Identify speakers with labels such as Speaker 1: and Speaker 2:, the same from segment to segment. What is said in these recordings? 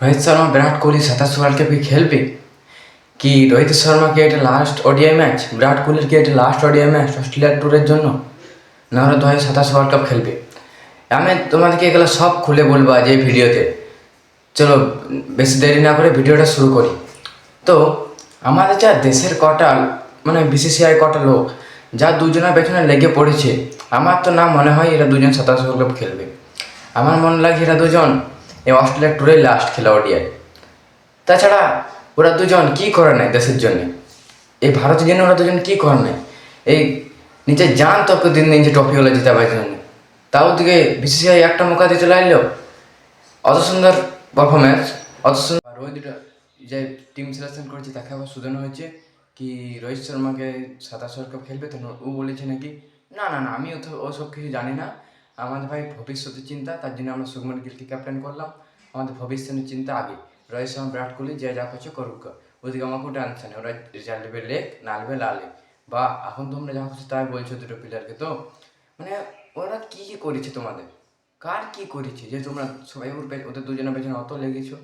Speaker 1: Rohit Sharma Virat Kohli 27 world কাপে খেলবে কি? রোহিত শর্মাকে এটা লাস্ট ওডিআই ম্যাচ, বিরাট কোহলির কি এটা লাস্ট ওডিআই ম্যাচ অস্ট্রেলিয়ার ট্যুরের জন্য? না ওরা 2027 ওয়ার্ল্ড কাপ খেলবে? আমি তোমাদেরকে এগুলো সব খুলে বলবো আজ এই ভিডিওতে। চলো বেশি দেরি না করে ভিডিওটা শুরু করি। তো আমাদের যা দেশের কটা মানে বিসিসিআই কটা লোক যা দুজনের পেছনে লেগে পড়েছে, আমার তো না মনে হয় এরা দুজন 27 ওয়ার্ল্ড কাপ খেলবে। আমার মনে লাগে এরা দুজন এই অস্ট্রেলিয়ার ট্যুরে লাস্ট খেলা ওডিআই। তাছাড়া ওরা দুজন কী করে নেয় দেশের জন্য, এই ভারতের জন্য ওরা দুজন কী করে নেয়, এই নিজের জান তক দিন দিন যে ট্রফিগুলো জেতাবার জন্য। তাও দিকে বিসিসিআই একটা মোকা দিয়ে চলে আসলো, অত সুন্দর পারফরমেন্স, অত সুন্দর। রোহিতটা যে টিম সিলেকশন করেছে তাকে আবার শুধানো হয়েছে কি রোহিত শর্মাকে 27 ওয়ার্ল্ড কাপ খেলবে, তো ও বলেছে নাকি না না না আমি ওসব কিছু জানি না, আমাদের ভাই ভবিষ্যতের চিন্তা, তার জন্য আমরা শুভমান গিলকে ক্যাপ্টেন করলাম, আমাদের ভবিষ্যতের চিন্তা আগে। রোহিত শর্মা বিরাট কোহলি যে যা করছে করুক, ওদিকে আমার কোনো টেনশন নেই, ওরা রেজাল্ট দেবে লেক না নেবে লালে। বা এখন তোমরা যা করছো তাই বলছো দুটো প্লেয়ারকে, তো মানে ওরা কী কী করেছে তোমাদের, কার কী করেছে যে তোমরা সবাই ওদের দুজনের পেছনে অত লেগেছো,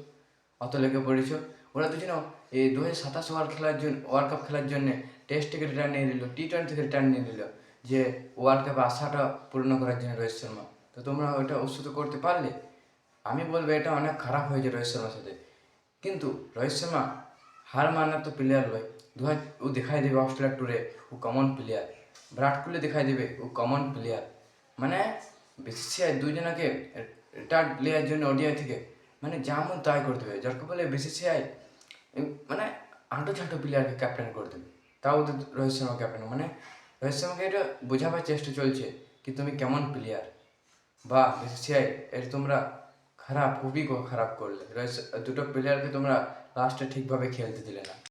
Speaker 1: অত লেগে পড়েছো? ওরা দুজনেও এই 2027 ওয়ার্ল্ড কাপ খেলার জন্য টেস্ট থেকে রিটার্ন নিয়ে নিল, T20 থেকে রিটার্ন নিয়ে নিল, যে ওয়ার্ল্ড কাপে আশাটা পূর্ণ করার জন্য রোহিত শর্মা। তো তোমরা ওইটা উৎসুত করতে পারলে? আমি বলবো এটা অনেক খারাপ হয়েছে রোহিত শর্মার সাথে। কিন্তু রোহিত শর্মা হার মানার তো প্লেয়ার নয়। ও দেখাই দেবে অস্ট্রেলিয়ার ট্যুরে ও কমন প্লেয়ার, বিরাট কোহলি দেখাই দেবে ও কমন প্লেয়ার। মানে বিসিসিআই দুজনকে রিটায়ার্ড প্লেয়ার জন্য ওডিআই থেকে মানে যেমন তাই করে দেবে, যার বলে বিসিসিআই মানে আঁটো ঝাঁটো প্লেয়ারকে ক্যাপ্টেন করে দেবে, তাও ওদের রোহিত শর্মা ক্যাপ্টেন। মানে রোহিত শর্মাকে এটা বোঝাবার চেষ্টা চলছে কি তুমি কেমন প্লেয়ার। বা বিসিসিআই এটা তোমরা খারাপ, খুবই খারাপ করলে, দুটো প্লেয়ারকে তোমরা লাস্টে ঠিকভাবে খেলতে দিলে না।